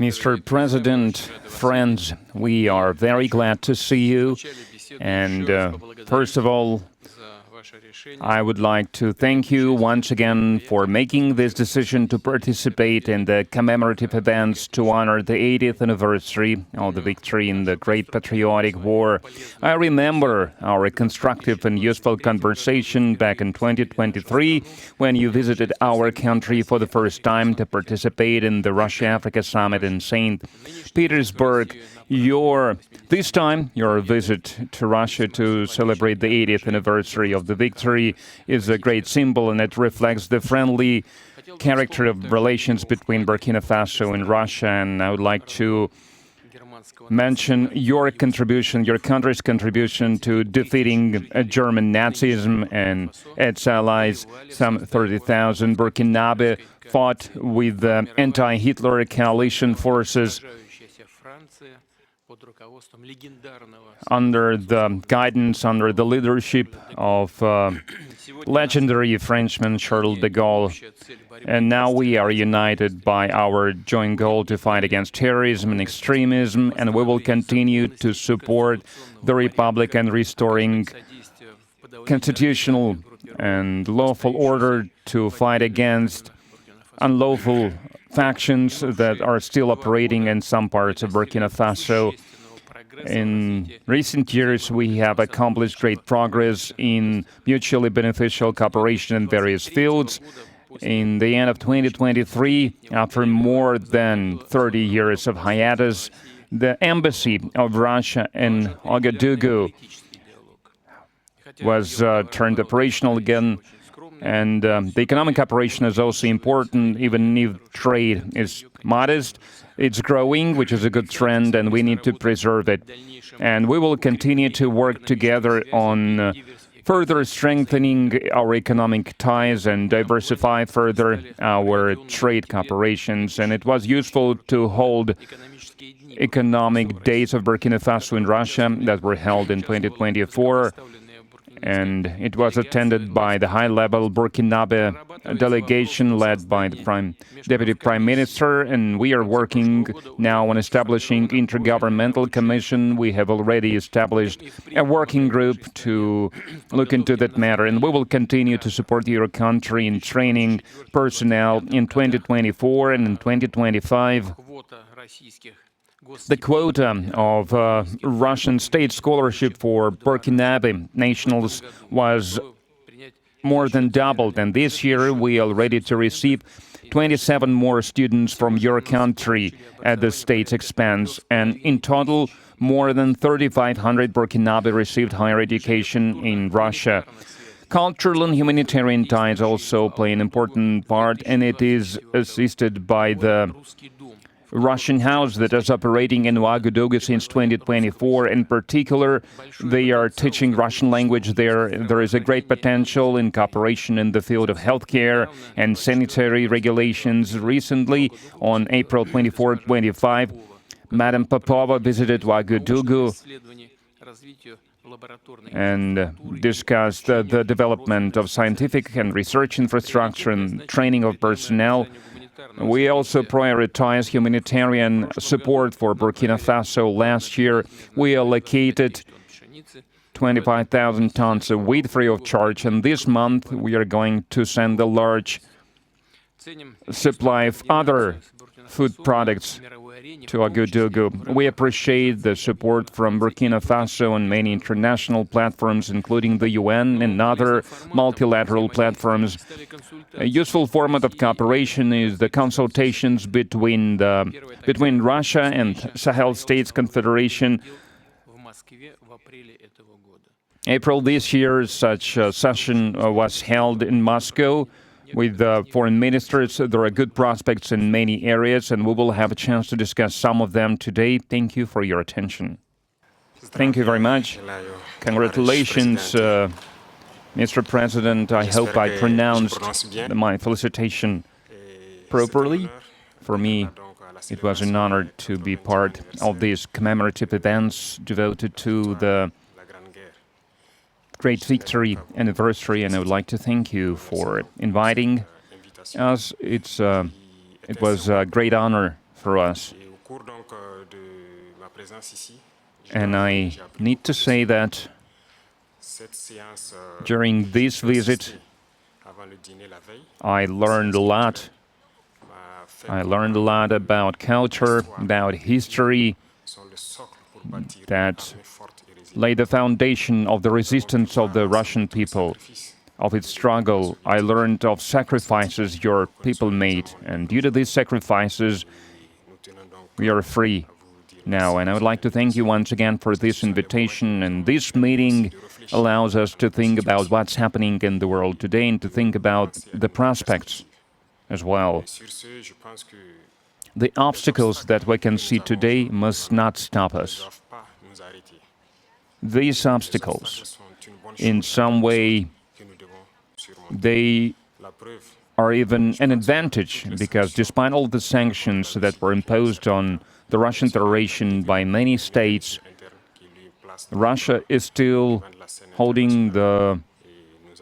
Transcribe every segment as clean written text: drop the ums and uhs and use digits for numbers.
Mr. President, friends, we are very glad to see you. And first of all, I would like to thank you once again for making this decision to participate in the commemorative events to honor the 80th anniversary of the victory in the Great Patriotic War. I remember our constructive and useful conversation back in 2023 when you visited our country for the first time to participate in the Russia-Africa Summit in St. Petersburg. This time, your visit to Russia to celebrate the 80th anniversary of the victory is a great symbol, and it reflects the friendly character of relations between Burkina Faso and Russia. And I would like to mention your contribution, your country's contribution to defeating German Nazism and its allies. Some 30,000 Burkinabe fought with the anti-Hitler coalition forces under the guidance, under the leadership of legendary Frenchman Charles de Gaulle. And now we are united by our joint goal to fight against terrorism and extremism, and we will continue to support the Republic and restoring constitutional and lawful order, to fight against unlawful factions that are still operating in some parts of Burkina Faso. In recent years, we have accomplished great progress in mutually beneficial cooperation in various fields. In the end of 2023, after more than 30 years of hiatus, the embassy of Russia in Ouagadougou was turned operational again. And the economic cooperation is also important, even if trade is modest. It's growing, which is a good trend, and we need to preserve it. And we will continue to work together on further strengthening our economic ties and diversify further our trade cooperations. And it was useful to hold economic days of Burkina Faso in Russia that were held in 2024. And it was attended by the high-level Burkinabe delegation led by the Deputy Prime Minister, and we are working now on establishing intergovernmental commission. We have already established a working group to look into that matter, and we will continue to support your country in training personnel in 2024 and in 2025. The quota of Russian state scholarship for Burkinabe nationals was more than doubled, and this year we are ready to receive 27 more students from your country at the state's expense, and in total, more than 3,500 Burkinabe received higher education in Russia. Cultural and humanitarian ties also play an important part, and it is assisted by the Russian house that is operating in Ouagadougou since 2024. In particular, they are teaching Russian language there. There is a great potential in cooperation in the field of healthcare and sanitary regulations. Recently, on April 24-25, Madam Popova visited Ouagadougou and discussed the development of scientific and research infrastructure and training of personnel. We also prioritize humanitarian support for Burkina Faso. Last year, we allocated 25,000 tons of wheat free of charge, and this month we are going to send a large supply of other food products to Ouagadougou. We appreciate the support from Burkina Faso and many international platforms, including the UN and other multilateral platforms. A useful format of cooperation is the consultations between Russia and Sahel States Confederation. April this year, such a session was held in Moscow with foreign ministers. There are good prospects in many areas, and we will have a chance to discuss some of them today. Thank you for your attention. Thank you very much. Congratulations, Mr. President, I hope I pronounced my felicitation properly. For me, it was an honor to be part of these commemorative events devoted to the great victory anniversary, and I would like to thank you for inviting us. It was a great honor for us. And I need to say that during this visit, I learned a lot. I learned a lot about culture, about history, that laid the foundation of the resistance of the Russian people, of its struggle. I learned of sacrifices your people made, and due to these sacrifices, we are free now. And I would like to thank you once again for this invitation, and this meeting allows us to think about what's happening in the world today and to think about the prospects as well. The obstacles that we can see today must not stop us. These obstacles, in some way, they are even an advantage, because despite all the sanctions that were imposed on the Russian Federation by many states, Russia is still holding the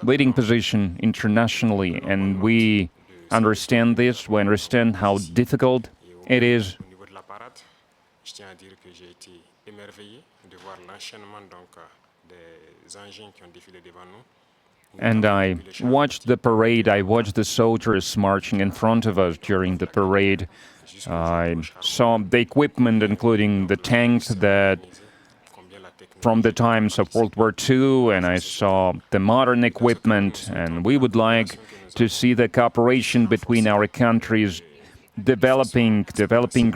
leading position internationally, and we understand this, we understand how difficult it is. And I watched the parade, I watched the soldiers marching in front of us during the parade. I saw the equipment, including the tanks that from the times of World War II, and I saw the modern equipment, and we would like to see the cooperation between our countries developing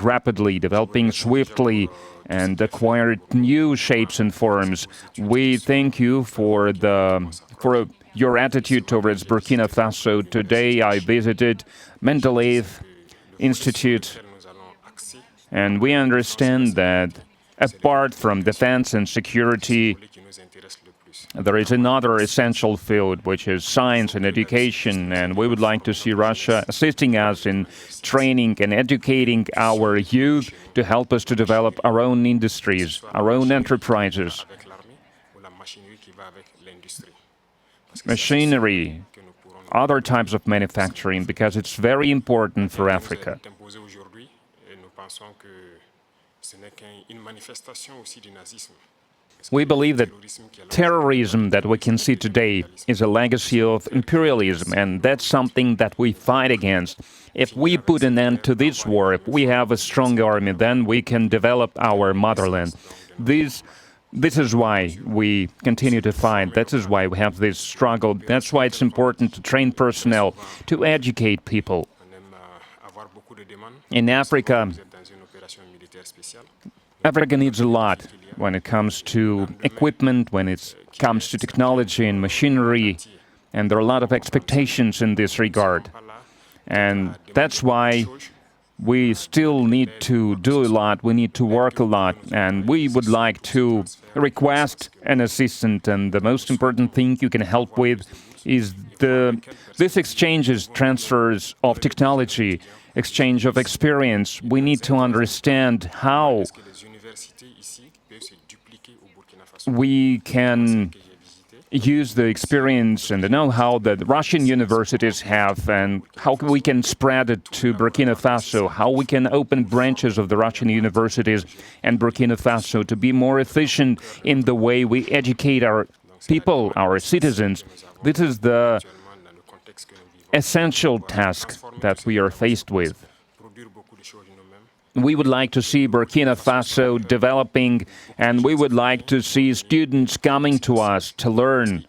rapidly, developing swiftly, and acquire new shapes and forms. We thank you for your attitude towards Burkina Faso. Today I visited Mendeleev Institute, and we understand that apart from defense and security, there is another essential field, which is science and education, and we would like to see Russia assisting us in training and educating our youth to help us to develop our own industries, our own enterprises. Machinery, other types of manufacturing, because it's very important for Africa. We believe that terrorism that we can see today is a legacy of imperialism, and that's something that we fight against. If we put an end to this war, if we have a strong army, then we can develop our motherland. This is why we continue to fight. That is why we have this struggle. That's why it's important to train personnel, to educate people. In Africa, Africa needs a lot when it comes to equipment, when it comes to technology and machinery, and there are a lot of expectations in this regard. And that's why we still need to do a lot, we need to work a lot, and we would like to request an assistant, and the most important thing you can help with is this exchanges, transfers of technology, exchange of experience. We need to understand how we can use the experience and the know-how that Russian universities have, and how we can spread it to Burkina Faso, how we can open branches of the Russian universities and Burkina Faso to be more efficient in the way we educate our people, our citizens. This is the essential task that we are faced with. We would like to see Burkina Faso developing, and we would like to see students coming to us to learn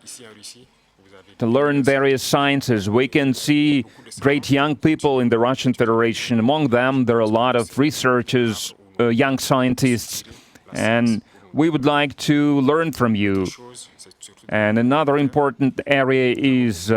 various sciences. We can see great young people in the Russian Federation. Among them, there are a lot of researchers, young scientists, and we would like to learn from you. And another important area is